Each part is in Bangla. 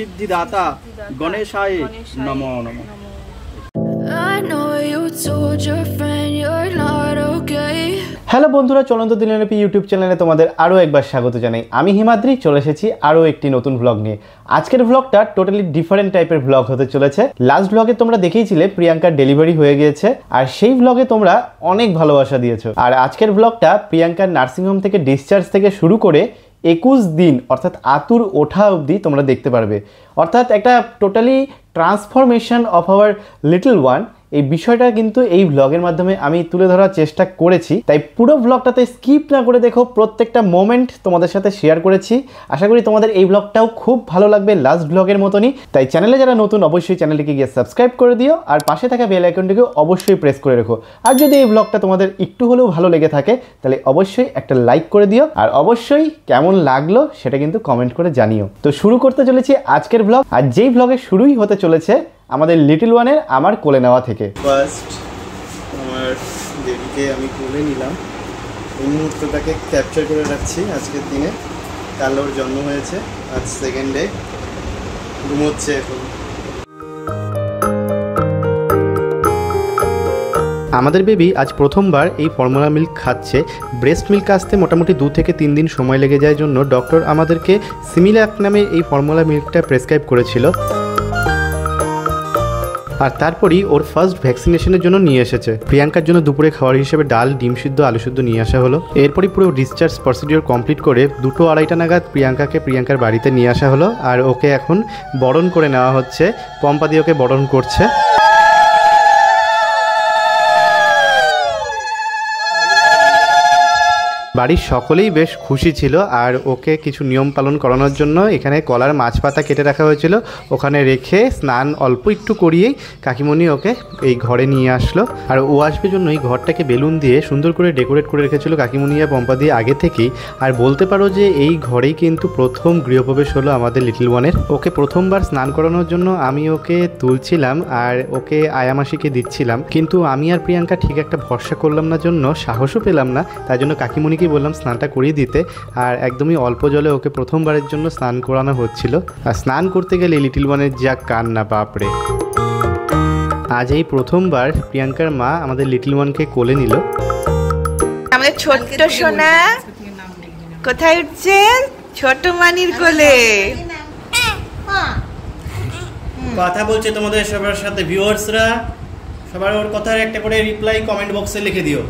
সিদ্ধিদাতা গণেশায় নমো নমঃ। হ্যালো বন্ধুরা, চলন্ত দিনলিপি ইউটিউব চ্যানেলে তোমাদের আরও একবার স্বাগত জানাই। আমি হিমাদ্রি চলে এসেছি আরও একটি নতুন ভ্লগ নিয়ে। আজকের ভ্লগটা টোটালি ডিফারেন্ট টাইপের ভ্লগ হতে চলেছে। লাস্ট ভ্লগে তোমরা দেখেইছিলে প্রিয়াঙ্কার ডেলিভারি হয়ে গিয়েছে, আর সেই ভ্লগে তোমরা অনেক ভালোবাসা দিয়েছো। আর আজকের ভ্লগটা প্রিয়াঙ্কার নার্সিংহোম থেকে ডিসচার্জ থেকে শুরু করে 21 দিন অর্থাৎ আতুর ওঠা অবধি তোমরা দেখতে পারবে। অর্থাৎ একটা totally transformation of our little one, এই বিষয়টা কিন্তু এই ভ্লগের মাধ্যমে আমি তুলে ধরার চেষ্টা করেছি। তাই পুরো ভ্লগটাতে স্কিপ না করে দেখো, প্রত্যেকটা মোমেন্ট তোমাদের সাথে শেয়ার করেছি। আশা করি তোমাদের এই ভ্লগটাও খুব ভালো লাগবে লাস্ট ভ্লগের মতনই। তাই চ্যানেলে যারা নতুন অবশ্যই চ্যানেলটিকে গিয়ে সাবস্ক্রাইব করে দিও, আর পাশে থাকা বেল আইকনটিকেও অবশ্যই প্রেস করে রেখো। আর যদি এই ভ্লগটা তোমাদের একটু হলেও ভালো লেগে থাকে তাহলে অবশ্যই একটা লাইক করে দিও, আর অবশ্যই কেমন লাগলো সেটা কিন্তু কমেন্ট করে জানিও। তো শুরু করতে চলেছি আজকের ভ্লগ, আর যেই ভ্লগের শুরুই হতে চলেছে আমাদের লিটল ওয়ানের আমার কোলে নেওয়া থেকে। ফার্স্ট আমার বেবিকে আমি কোলে নিলাম, এই মুহূর্তটাকে ক্যাপচার করে রাখছি। আজকের দিনে কাল ওর জন্ম হয়েছে, আজ সেকেন্ড ডে, ঘুমোচ্ছে এখন। আমাদের বেবি আজ প্রথমবার এই ফর্মুলা মিল্ক খাচ্ছে। ব্রেস্ট মিল্ক আসতে মোটামুটি 2 থেকে 3 দিন সময় লেগে যায় জন্য ডক্টর আমাদেরকে সিমিলাক নামে এই ফর্মুলা মিল্কটা প্রেসক্রাইব করেছিল। আর তারপরই ওর ফার্স্ট ভ্যাকসিনেশনের জন্য নিয়ে এসেছে। প্রিয়াঙ্কার জন্য দুপুরে খাবার হিসেবে ডাল, ডিম সিদ্ধ, আলু সিদ্ধ নিয়ে আসা হলো। এরপরই পুরো ডিসচার্জ প্রসিডিওর কমপ্লিট করে 2-2:30 নাগাদ প্রিয়াঙ্কার বাড়িতে নিয়ে আসা হলো। আর ওকে এখন বরণ করে নেওয়া হচ্ছে, পম্পা দিয়ে ওকে বরণ করছে। বাড়ির সকলেই বেশ খুশি ছিল, আর ওকে কিছু নিয়ম পালন করানোর জন্য এখানে কলার মাছ পাতা কেটে রাখা হয়েছিল, ওখানে রেখে স্নান অল্প একটু করিয়েই কাকিমণি ওকে এই ঘরে নিয়ে আসলো। আর ও আসবে জন্য এই ঘরটাকে বেলুন দিয়ে সুন্দর করে ডেকোরেট করে রেখেছিল কাকিমণি আর পম্পা দিয়ে আগে থেকেই। আর বলতে পারো যে এই ঘরেই কিন্তু প্রথম গৃহপ্রবেশ হলো আমাদের লিটল ওয়ানের। ওকে প্রথমবার স্নান করানোর জন্য আমি ওকে তুলছিলাম আর ওকে আয়ামাসিকে দিচ্ছিলাম, কিন্তু আমি আর প্রিয়াঙ্কা ঠিক একটা ভরসা করলাম না জন্য সাহসও পেলাম না, তাই জন্য কাকিমণিকে বললাম স্নানটা করিয়ে দিতে। আর একদমই অল্প জলে ওকে প্রথমবারের জন্য স্নান করানো হচ্ছিল। আর স্নান করতে গেলে লিটল ওয়ানের যা কান্না, বাপরে। আজ এই প্রথমবার প্রিয়াঙ্কার মা আমাদের লিটল ওয়ানকে কোলে নিল। আমাদের ছোট্ট সোনা কোথায় উঠছে? ছোট মানির কোলে কথা বলছে তোমাদের সবার সাথে ভিউয়ার্সরা, সবার ওর কথার একটা করে রিপ্লাই কমেন্ট বক্সে লিখে দিও।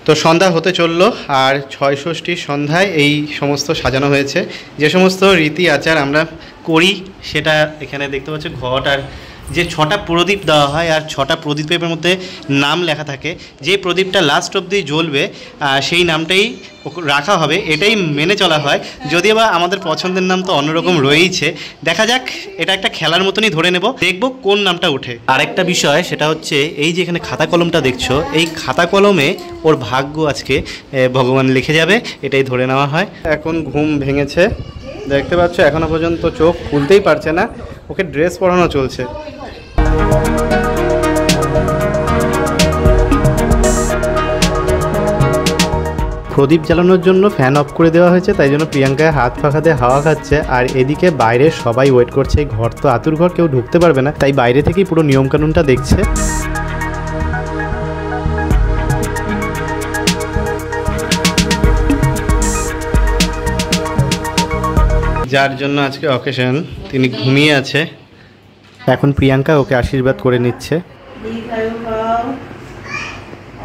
তো সন্ধ্যা হতে চললো, আর ৬ ষষ্ঠীর সন্ধ্যায় এই সমস্ত সাজানো হয়েছে। যে সমস্ত রীতি আচার আমরা করি সেটা এখানে দেখতে পাচ্ছ। ঘট আর যে 6টা প্রদীপ দেওয়া হয়, আর 6টা প্রদীপের মধ্যে নাম লেখা থাকে। যে প্রদীপটা লাস্ট অবধি জ্বলবে সেই নামটাই রাখা হবে, এটাই মেনে চলা হয়। যদিও বা আমাদের পছন্দের নাম তো অন্যরকম রয়েইছে। দেখা যাক, এটা একটা খেলার মতনই ধরে নেব, দেখব কোন নামটা ওঠে। আরেকটা বিষয় সেটা হচ্ছে এই যে এখানে খাতা কলমটা দেখছো, এই খাতা কলমে ওর ভাগ্য আজকে ভগবান লিখে যাবে, এটাই ধরে নেওয়া হয়। এখন ঘুম ভেঙেছে, দেখতে পাচ্ছ এখনো পর্যন্ত চোখ খুলতেই পারছে না। ওকে ড্রেস পরানো চলছে। প্রদীপ জ্বালানোর জন্য ফ্যান অফ করে দেওয়া হয়েছে, তাই জন্য প্রিয়াঙ্কায় হাত পাখাতে হাওয়া খাচ্ছে। আর এদিকে বাইরে সবাই ওয়েট করছে। এই ঘর তো আতুর ঘর, কেউ ঢুকতে পারবে না, তাই বাইরে থেকেই পুরো নিয়মকানুনটা দেখছে। যার জন্য আজকে অকেশন, তিনি ঘুমিয়ে আছে। এখন প্রিয়াঙ্কা ওকে আশীর্বাদ করে নিচ্ছে।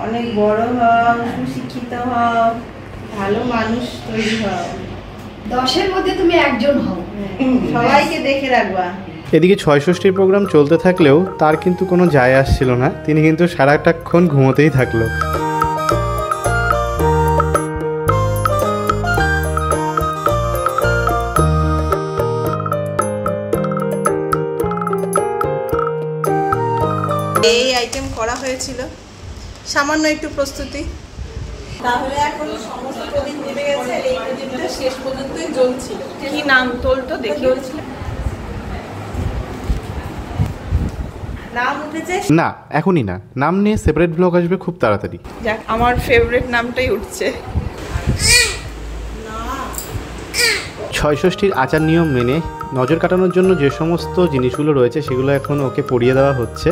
অনেক বড় হও, সুশিক্ষিত হও, ভালো মানুষ তৈরি হও, 10-এর মধ্যে তুমি একজন হও, সবাইকে দেখে রাখবা। এদিকে ৬ ষষ্ঠীর প্রোগ্রাম চলতে থাকলেও তার কিন্তু কোনো যায় আসছিল না, তিনি কিন্তু সারাটাক্ষণ ঘুমোতেই থাকলো। এই আইটেম করা হয়েছিল, সামান্য একটু প্রস্তুতি। তাহলে এখন সমস্ত প্রদীপ নেমে গেছে, এই প্রদীপটা শেষ পর্যন্তই জ্বলছিল। কি নাম তোল তো দেখি। নাম উঠেছে? না এখনই না, নাম নিয়ে সেপারেট ব্লগ আসবে খুব তাড়াতাড়ি। যাক, আমার ফেভারিট নামটাই উঠছে। ছয়ষষ্ঠীর আচার নিয়ম মেনে নজর কাটানোর জন্য যে সমস্ত জিনিসগুলো রয়েছে সেগুলো এখন ওকে পরিয়ে দেওয়া হচ্ছে।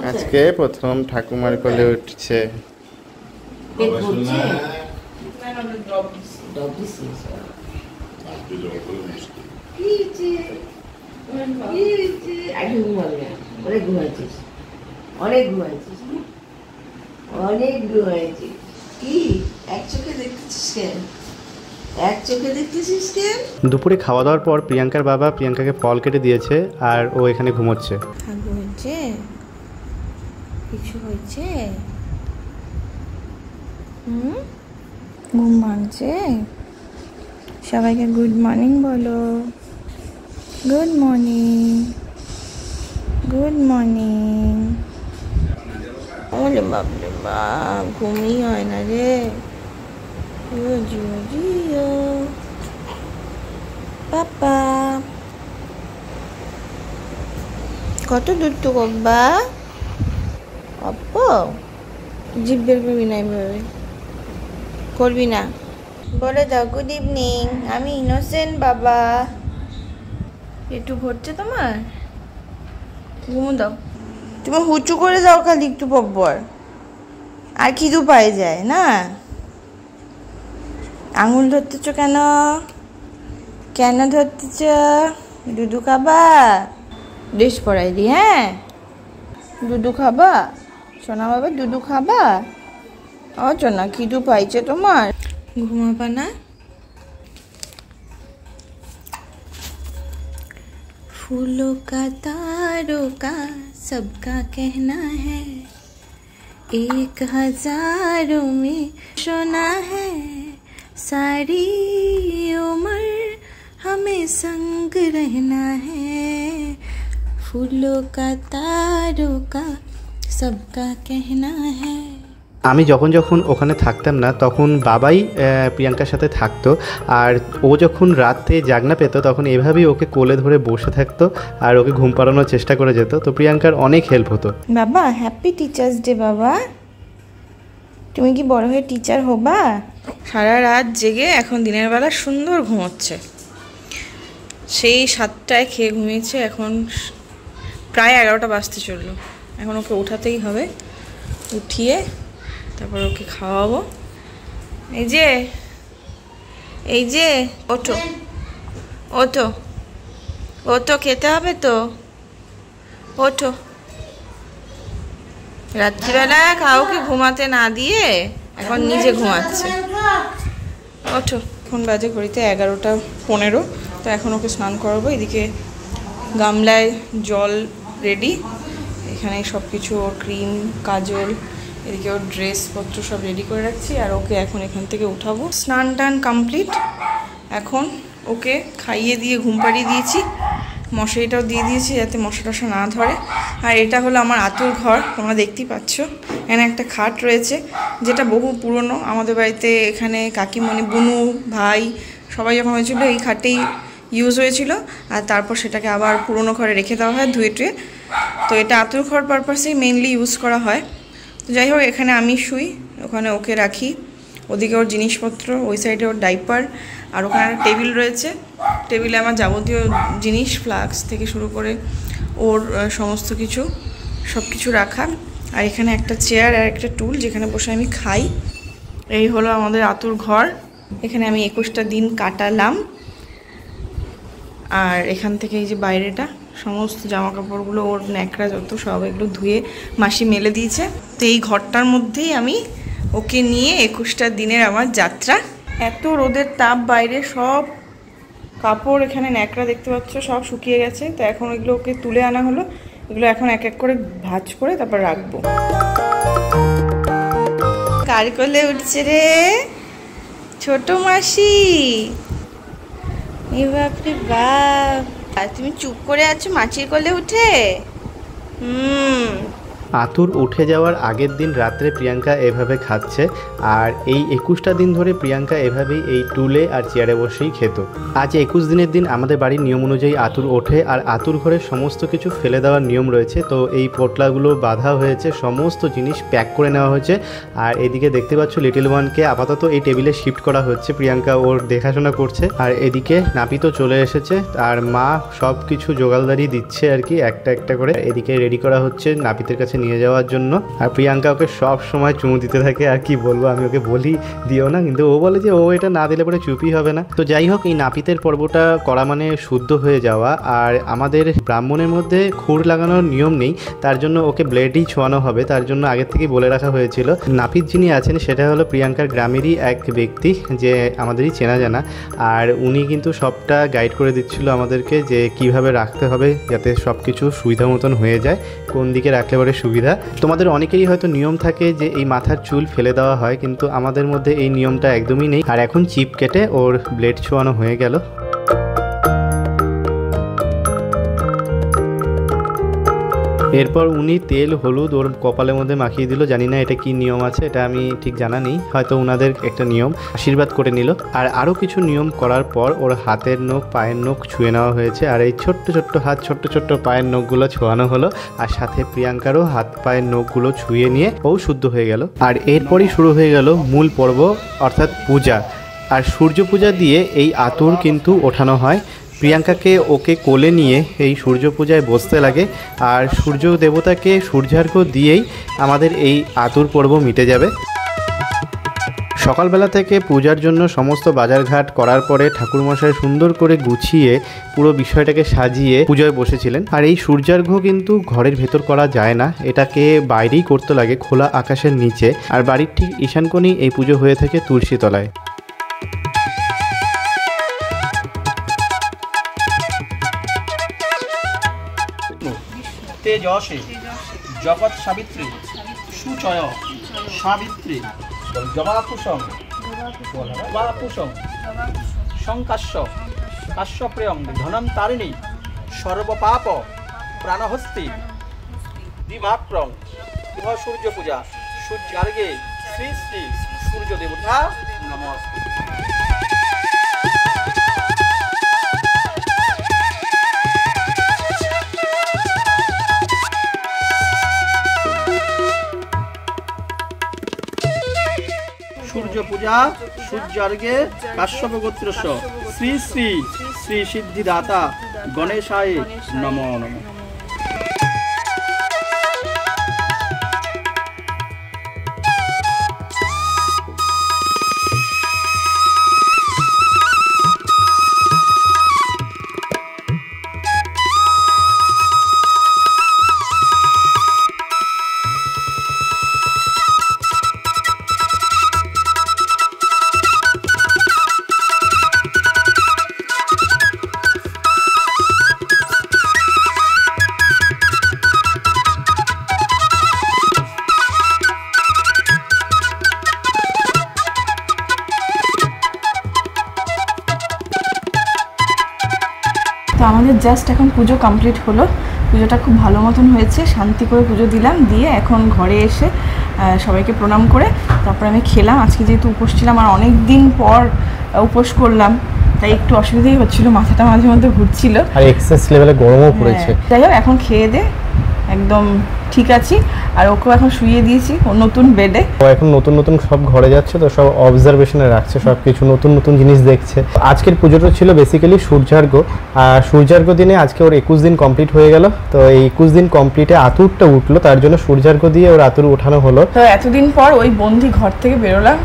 আজকে প্রথম ঠাকুমার কোলে উঠছে। দুপুরে খাওয়া দাওয়ার পর প্রিয়াঙ্কার বাবা প্রিয়াঙ্কাকে ফল কেটে দিয়েছে আর ও এখানে ঘুমোচ্ছে। কিছু হয়েছে? ঘুম ভাঙছে? সবাইকে গুড মর্নিং বলো। Good morning, good morning. ওরে বাপরে বাপ, ঘুমই হয় না রে। জিও পাপা, কত দূর তো বাবা? অপ্পো জিভ বের করবি না, এভাবে করবি না। বলে দাও গুড ইভিনিং, আমি ইনোসেন্ট বাবা। একটু ভরছে তোমার? ঘুমো দাও। তুমি হুচু করে দাও খালি একটু পর, আর খিদু পায়ে যায় না। আঙুল ধরতেছ কেন? কেন ধরতেছ? দুধু খাবা? ড্রেস পরাই দি। হ্যাঁ, দুধু খাবা সোনা বাবা? দুধু খাবা? ও সোনা, খিদু পাইছে তোমার? ঘুমাবা না? फूलों का तारों का सबका कहना है, 1000 में सोना है, सारी उम्र हमें संग रहना है, फूलों का तारों का सबका कहना है। আমি যখন যখন ওখানে থাকতাম না তখন বাবাই প্রিয়াঙ্কার সাথে থাকতো, আর ও যখন রাতে জাগনা পেত তখন এভাবেই ওকে কোলে ধরে বসে থাকতো আর ওকে ঘুম পাড়ানোর চেষ্টা করে যেত। তো প্রিয়াঙ্কার অনেক হেল্প হতো। বাবা হ্যাপি টিচার্স ডে বাবা। তুমি কি বড় হয়ে টিচার হবা? সারা রাত জেগে এখন দিনের বেলা সুন্দর ঘুমোচ্ছে। সেই 7টায় খেয়ে ঘুমিয়েছে, এখন প্রায় 11টা বাজতে চললো। এখন ওকে ওঠাতেই হবে, উঠিয়ে তারপর ওকে খাওয়াবো। এই যে ওঠো ওঠো ওঠো, খেতে হবে তো, ওঠো। রাত্রিবেলা কাউকে ঘুমাতে না দিয়ে এখন নিজে ঘুমাচ্ছে। ওঠো। এখন বাজে ঘড়িতে 11টা 15। তো এখন ওকে স্নান করাবো। এদিকে গামলায় জল রেডি, এখানে সব কিছু ওর ক্রিম কাজল, এদিকে ওর ড্রেসপত্র সব রেডি করে রাখছি। আর ওকে এখন এখান থেকে উঠাবো। স্নান টান কমপ্লিট। এখন ওকে খাইয়ে দিয়ে ঘুম পাড়িয়ে দিয়েছি, মশারিটাও দিয়ে দিয়েছি যাতে মশা টশা না ধরে। আর এটা হলো আমার আতুর ঘর, তোমরা দেখতেই পাচ্ছ। এখানে একটা খাট রয়েছে যেটা বহু পুরনো আমাদের বাড়িতে। এখানে কাকিমণি, বুনু, ভাই সবাই যখন হয়েছিল এই খাটেই ইউজ হয়েছিল, আর তারপর সেটাকে আবার পুরনো ঘরে রেখে দেওয়া হয় ধুয়ে টুয়ে। তো এটা আতুর ঘর পারপাসেই মেনলি ইউজ করা হয়। তো যাই হোক, এখানে আমি শুই, ওখানে ওকে রাখি, ওদিকে ওর জিনিসপত্র, ওই সাইডে ওর ডাইপার। আর ওখানে একটা টেবিল রয়েছে, টেবিলে আমার যাবতীয় জিনিস ফ্লাক্স থেকে শুরু করে ওর সমস্ত কিছু সব কিছু রাখা। আর এখানে একটা চেয়ার আর একটা টুল যেখানে বসে আমি খাই। এই হলো আমাদের আতুর ঘর। এখানে আমি 21টা দিন কাটালাম। আর এখান থেকে এই যে বাইরেটা সমস্ত জামা কাপড়গুলো, ওর ন্যাকড়া যত সব এগুলো ধুয়ে মাসি মেলে দিয়েছে। তো এই ঘরটার মধ্যেই আমি ওকে নিয়ে 21টা দিনের আমার যাত্রা। এত রোদের তাপ বাইরে, সব কাপড় এখানে ন্যাকড়া দেখতে পাচ্ছ সব শুকিয়ে গেছে। তো এখন এগুলো ওকে তুলে আনা হলো, এগুলো এখন এক এক করে ভাঁজ করে তারপর রাখবো। কার কোলে উঠছে রে ছোট মাসি? এ বাপরে বাপ, তুমি চুপ করে আছো মাছির কোলে উঠে? আতুর উঠে যাওয়ার আগের দিন রাত্রে প্রিয়াঙ্কা এভাবে খাচ্ছে, আর এই 21টা দিন ধরে প্রিয়াঙ্কা এভাবেই এই টুলে আর চেয়ারে বসেই খেত। আজ 21 দিনের দিন আমাদের বাড়ির নিয়ম অনুযায়ী আতুর ওঠে, আর আতুর ঘরে সমস্ত কিছু ফেলে দেওয়ার নিয়ম রয়েছে। তো এই পোটলাগুলো বাঁধা হয়েছে, সমস্ত জিনিস প্যাক করে নেওয়া হয়েছে। আর এদিকে দেখতে পাচ্ছ লিটল ওয়ানকে আপাতত এই টেবিলে শিফট করা হচ্ছে, প্রিয়াঙ্কা ওর দেখাশোনা করছে। আর এদিকে নাপিতও চলে এসেছে, আর মা সব কিছু জোগাড়দারি দিচ্ছে আর কি, একটা একটা করে। এদিকে রেডি করা হচ্ছে নাপিতের কাছে নিয়ে যাওয়ার জন্য। আর প্রিয়াঙ্কা ওকে সব সময় চুমু দিতে থাকে। আর কি বলবো, আমি ওকে বলি দিও না, কিন্তু ও বলে যে ও এটা না দিলে পরে চুপই হবে না। তো যাই হোক, এই নাপিতের পর্বটা করা মানে শুদ্ধ হয়ে যাওয়া। আর আমাদের ব্রাহ্মণের মধ্যে খুর লাগানোর নিয়ম নেই, তার জন্য ওকে ব্লেডই ছোঁয়ানো হবে, তার জন্য আগে থেকে বলে রাখা হয়েছিল। নাপিত যিনি আছেন সেটা হলো প্রিয়াঙ্কার গ্রামেরই এক ব্যক্তি, যে আমাদেরই চেনা জানা। আর উনি কিন্তু সবটা গাইড করে দিচ্ছিল আমাদেরকে যে কিভাবে রাখতে হবে যাতে সব কিছু সুবিধা মতন হয়ে যায়, কোন দিকে রাখলে পরে সুবিধা। তোমাদের অনেকেরই হয়তো নিয়ম থাকে যে এই মাথার চুল ফেলে দেওয়া হয়, কিন্তু আমাদের মধ্যে এই নিয়মটা একদমই নেই। আর এখন চিপ কেটে ওর ব্লেড ছোঁয়ানো হয়ে গেল। এরপর উনি তেল হলুদ ওর কপালের মধ্যে মাখিয়ে দিল। জানি না এটা কি নিয়ম আছে, এটা আমি ঠিক জানা নেই, হয়তো ওনাদের একটা নিয়ম। আশীর্বাদ করে নিল। আর আরও কিছু নিয়ম করার পর ওর হাতের নখ পায়ের নখ ছুঁয়ে নেওয়া হয়েছে। আর এই ছোট্ট ছোট্ট হাত ছোট্ট ছোট্ট পায়ের নখগুলো ছোঁয়ানো হলো, আর সাথে প্রিয়াঙ্কারও হাত পায়ের নখগুলো ছুঁয়ে নিয়ে ও শুদ্ধ হয়ে গেল। আর এরপরই শুরু হয়ে গেল মূল পর্ব, অর্থাৎ পূজা। আর সূর্য পূজা দিয়ে এই আতুর কিন্তু ওঠানো হয়। প্রিয়াঙ্কাকে ওকে কোলে নিয়ে এই সূর্য পূজায় বসতে লাগে, আর সূর্য দেবতাকে সূর্যার্ঘ্য দিয়েই আমাদের এই আতুর পর্ব মিটে যাবে। সকালবেলা থেকে পূজার জন্য সমস্ত বাজারঘাট করার পরে ঠাকুরমশাই সুন্দর করে গুছিয়ে পুরো বিষয়টাকে সাজিয়ে পুজোয় বসেছিলেন। আর এই সূর্যার্ঘ্য কিন্তু ঘরের ভেতর করা যায় না, এটাকে বাইরেই করতে লাগে, খোলা আকাশের নিচে। আর বাড়ির ঠিক ঈশানকোণেই এই পুজো হয়ে থাকে তুলসীতলায়। তেজসে জগৎ সাবিত্রী সুচয় সাবিত্রী জবাকুশং জবাকুশং সংকাশ্য কাশ্যপ্রিয়ং ধনম তারিণী সর্বপাপ প্রাণহস্তি দিমাত্রং সূর্য পূজা সূর্যার্ঘে শ্রী শ্রী সূর্য দেবতা নমস্তে। সূর্য পূজা সূর্যার্ঘে কাশ্যপ গোত্রস্য শ্রী শ্রী শ্রী সিদ্ধিদাতা গণেশায় নমো নমঃ। তো আমাদের জাস্ট এখন পুজো কমপ্লিট হলো, পুজোটা খুব ভালো মতন হয়েছে, শান্তি করে পুজো দিলাম, দিয়ে এখন ঘরে এসে সবাইকে প্রণাম করে তারপরে আমি খেলাম। আজকে যেহেতু উপোস ছিলাম আর অনেক দিন পর উপোস করলাম, তাই একটু অসুবিধাই হচ্ছিল, মাথাটা মাঝে মধ্যে ঘুরছিল, আর এক্সেস লেভেলে গরমও পড়েছে। যাই হোক, এখন খেয়ে দে একদম ঠিক আছি। আর ওকেও এখন শুইয়ে দিয়েছি ও নতুন বেডে। ও এখন নতুন নতুন সব ঘরে যাচ্ছে, তো সব অবজারভেশনে রাখছে, সব কিছু নতুন নতুন জিনিস দেখছে। আজকের পুজোটা ছিল বেসিক্যালি সূর্যার্ঘ্য, আর সূর্যার্ঘ্য দিনে আজকে ওর 21 দিন কমপ্লিট হয়ে গেল। তো এই 21 দিন কমপ্লিটে আতুরটা উঠলো, তার জন্য সূর্যার্ঘ্য দিয়ে ওর আতুর উঠানো হলো। তো এতদিন পর ওই বন্দি ঘর থেকে বেরোলাম,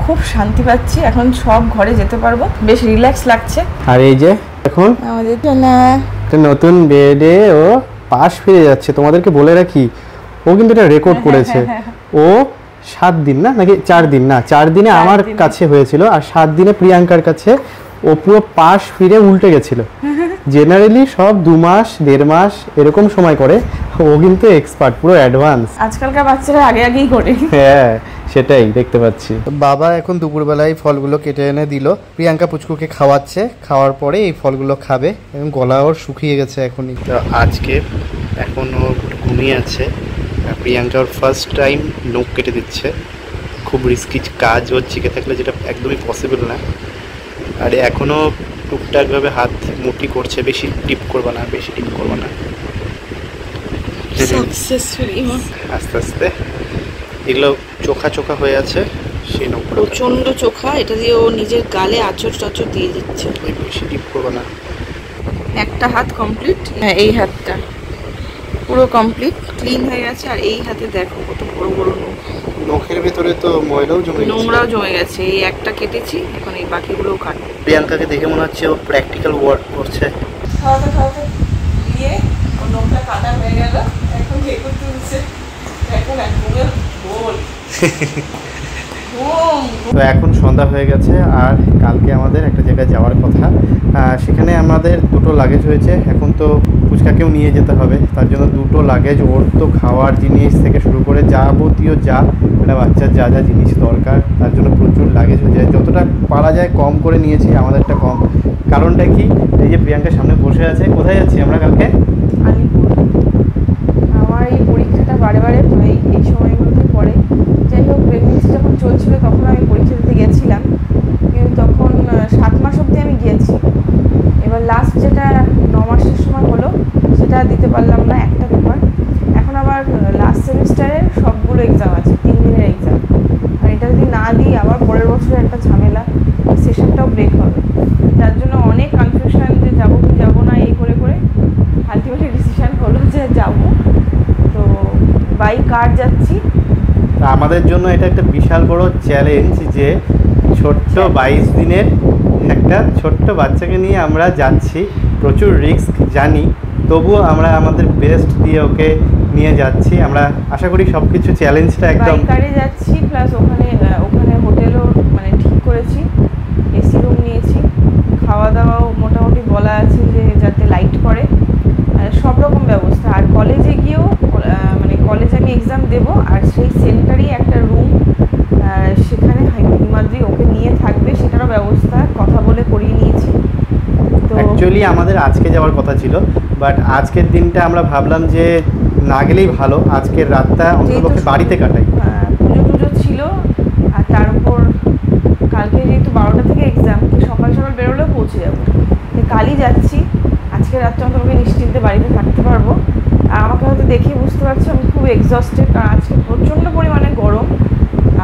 খুব শান্তি পাচ্ছি, এখন সব ঘরে যেতে পারবো, বেশ রিল্যাক্স লাগছে। আর এই যে এখন আমাদের নতুন বেডে ও পাশ ফিরে যাচ্ছে। তোমাদেরকে বলে রাখি, ও কিন্তু এটা রেকর্ড করেছে। ও 7 দিন না নাকি 4 দিন, না 4 দিনে আমার কাছে হয়েছিল, আর 7 দিনে প্রিয়াঙ্কার কাছে। ও পুরো পাশ ফিরে উল্টে গেছিল। জেনারেলি সব 2 মাস 1.5 মাস এরকম সময় করে, ও কিন্তু এক্সপার্ট, পুরো অ্যাডভান্স। আজকালকার বাচ্চারা আগে আগেই করে। হ্যাঁ, সেটাই দেখতে পাচ্ছি। বাবা এখন দুপুরবেলায় ফলগুলো কেটে এনে দিল, প্রিয়াঙ্কা পুচকুকে খাওয়াচ্ছে, খাওয়ার পরে এই ফলগুলো খাবে, এবং গলা ওর শুকিয়ে গেছে এখনই। তো আজকে এখন ও ঘুমিয়ে আছে, প্রিয়াঙ্কা ওর ফার্স্ট টাইম নখ কেটে দিচ্ছে। খুব রিস্কি কাজ ওর শিখে থাকলে, যেটা একদমই পসিবল না। আর এখনও টুকটাকভাবে হাত মুটি করছে। বেশি টিপ করবে না, বেশি টিপ করবে না। আস্তে আস্তে এগুলো চোখা চোখা হয়ে আছে, সেই নখ প্রচন্ড চোখা। এটা দিয়ে ও নিজের গালে আঁচড় টাচড় দিয়ে দিচ্ছে। বেশি টিপ করবে না। একটা হাত কমপ্লিট। হ্যাঁ, এই হাতটা পুরো কমপ্লিট ক্লিন হয়ে গেছে। আর এই হাতে দেখো কত বড় বড় নখ। নখের ভিতরে তো ময়লাও জমে গেছে, নোংরাও জমে গেছে। এই একটা কেটেছি, এখন এই বাকিগুলোও কাটবো। প্রিয়াঙ্কাকে দেখে মনে হচ্ছে ও প্র্যাকটিক্যাল ওয়ার্ক করছে। খাওয়াতে খাওয়াতে দিয়ে ওর নখটা কাটা হয়ে গেল। এখন ঢেকুর তুলছে। এখন একদমই বল তো এখন সন্ধ্যা হয়ে গেছে, আর কালকে আমাদের একটা জায়গায় যাওয়ার কথা। সেখানে আমাদের দুটো লাগেজ হয়েছে। এখন তো ফুচকাকেও নিয়ে যেতে হবে, তার জন্য দুটো লাগেজ। ওর তো খাওয়ার জিনিস থেকে শুরু করে যাবতীয় যা একটা বাচ্চার যা যা জিনিস দরকার, তার জন্য প্রচুর লাগেজ হয়ে যায়। যতটা পারা যায় কম করে নিয়েছি, আমাদেরটা কম। কারণটা কি, এই যে প্রিয়াঙ্কার সামনে বসে আছে। কোথায় যাচ্ছি আমরা কালকে? আলিপুর। আমার এই পরীক্ষাটা বারে বারে প্রায় এই সময়গুলোতে পড়ে। যাই হোক, প্রেগনেন্সি যখন চলছিল তখন আমি পরীক্ষা দিতে গেছিলাম, কিন্তু তখন 7 মাস অবধি আমি গিয়েছি। এবার লাস্ট যেটা 9 মাসের সময় হলো সেটা দিতে পারলাম না, একটা পেপার। এখন আবার লাস্ট সেমিস্টারের সবগুলো এক্সাম আছে, 3 দিনের এক্সাম। আর এটা যদি না দিই আবার পরের বছর একটা ঝামেলা, সেশনটাও ব্রেক হবে। তার জন্য অনেক কনফিউশন যে যাবো কি যাবো না, এই করে করে আলটিমেটলি ডিসিশন হলো যে যাবো। তো বাই কার যাচ্ছি। আমাদের জন্য এটা একটা বিশাল বড় চ্যালেঞ্জ যে ছোট্ট 22 দিনের একটা ছোট্ট বাচ্চাকে নিয়ে আমরা যাচ্ছি। প্রচুর রিস্ক জানি, তবুও আমরা আমাদের বেস্ট দিয়ে ওকে নিয়ে যাচ্ছি। আমরা আশা করি সব কিছু চ্যালেঞ্জটা একদম বাইকারে যাচ্ছি, প্লাস ওখানে হোটেলও মানে ঠিক করেছি, এসি রুম নিয়েছি। খাওয়া দাওয়াও মোটামুটি বলা আছে যে যাতে লাইট করে, সব রকম ব্যবস্থা। আর কলেজে গিয়েও মানে কলেজে আমি এক্সাম দেবো, আর সেই সেন্টারই একটা রুম, সেখানে হিমাদ্রি ওকে নিয়ে থাকবে, সেটারও ব্যবস্থা কথা বলে করিয়ে নিয়েছি। তো অ্যাকচুয়ালি আমাদের আজকে যাওয়ার কথা ছিল, বাট আজকের দিনটা আমরা ভাবলাম যে না গেলেই ভালো। আজকের রাতটা অন্ততপক্ষে বাড়িতে কাটাই। পুজো টুজো ছিল, আর তার উপর কালকে যেহেতু 12টা থেকে এক্সাম, সকাল সকাল বেরোলেও পৌঁছে যাবো। কালই যাচ্ছি। আজকে রাতটা অন্তত নিশ্চিন্তে বাড়িতে থাকতে পারবো। আর আমাকে হয়তো দেখে বুঝতে পারছি আমি খুব এক্সস্টেড, কারণ আজকে প্রচণ্ড পরিমাণে গরম।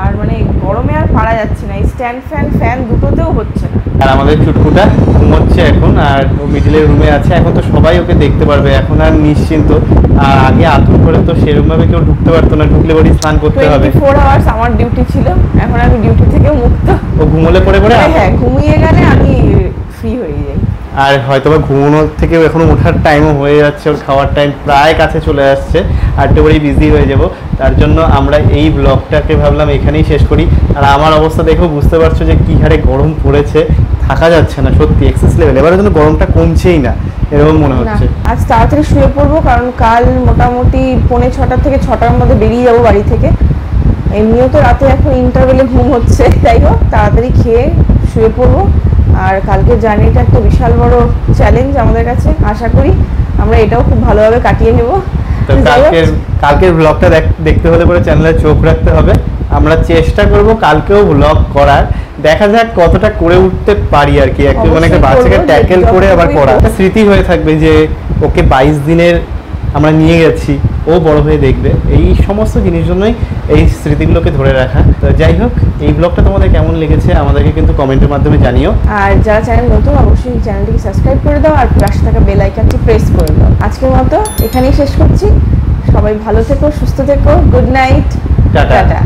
আর মানে গরমে আর পারা যাচ্ছে না, এই স্ট্যান্ড ফ্যান দুটোতেও হচ্ছে না। আর আমাদের চুটকুটা ঘুমোচ্ছে এখন, আর ও মিডিলের রুমে আছে। এখন তো সবাই ওকে দেখতে পারবে, এখন আর নিশ্চিন্ত। আর আগে আতুর করে তো সেরকমভাবে কেউ ঢুকতে পারতো না, ঢুকলে বাড়ি স্নান করতে হবে। 24 আওয়ার্স আমার ডিউটি ছিল, এখন আমি ডিউটি থেকেও মুক্ত। ও ঘুমোলে পরে হ্যাঁ, ঘুমিয়ে গেলে আমি ফ্রি হয়ে যাই। আর হয়তো বা ঘুমানোর থেকেও এখনো ওঠার টাইমও হয়ে যাচ্ছে, ওর খাওয়ার টাইম প্রায় কাছে চলে আসছে। আরটু করেই বিজি হয়ে যাব। তার জন্য আমরা এই ব্লগটাকে ভাবলাম এখানেই শেষ করি। আর আমার অবস্থা দেখেও বুঝতে পারছো যে কী হারে গরম পড়েছে, থাকা যাচ্ছে না সত্যি, এক্সেস লেভেল। এবারে যেন গরমটা কমছেই না, এরকম মনে হচ্ছে। আজ তাড়াতাড়ি শুয়ে পড়বো, কারণ কাল মোটামুটি 5:45 থেকে 6টার মধ্যে বেরিয়ে যাবো বাড়ি থেকে। এমনিও তো রাতে এখন ইন্টারভেলে ঘুম হচ্ছে, তাই হোক তাড়াতাড়ি খেয়ে শুয়ে পড়বো। আর কালকে জার্নিটা একটা বিশাল বড় চ্যালেঞ্জ আমাদের কাছে। আশা করি আমরা এটাও খুব ভালোভাবে কাটিয়ে নেব। তো কালকের ব্লগটা দেখতে হলে পরে চ্যানেলে চোখ রাখতে হবে। আমরা চেষ্টা করব কালকেও ব্লগ করার, দেখা যাক কতটা করে উঠতে পারি আর কি। একটু মানে একটা বাচ্চাকে ট্যাকেল করে আবার করা স্মৃতি হয়ে থাকবে যে ওকে 22 দিনের আমরা নিয়ে গেছি, ও বড় হয়ে দেখবে। এই সমস্ত জিনিসের জন্যই এই স্মৃতিগুলোকে ধরে রাখা। তো যাই হোক, এই ব্লগটা তোমাদের কেমন লেগেছে আমাদেরকে কিন্তু কমেন্টের মাধ্যমে জানিও। আর যারা চ্যানেল নতুন অবশ্যই চ্যানেলটিকে সাবস্ক্রাইব করে দাও, আর পাশে থাকা বেল আইকনটি প্রেস করে দাও। আজকের মতো এখানেই শেষ করছি। সবাই ভালো থেকো, সুস্থ থেকো। Good night, tata.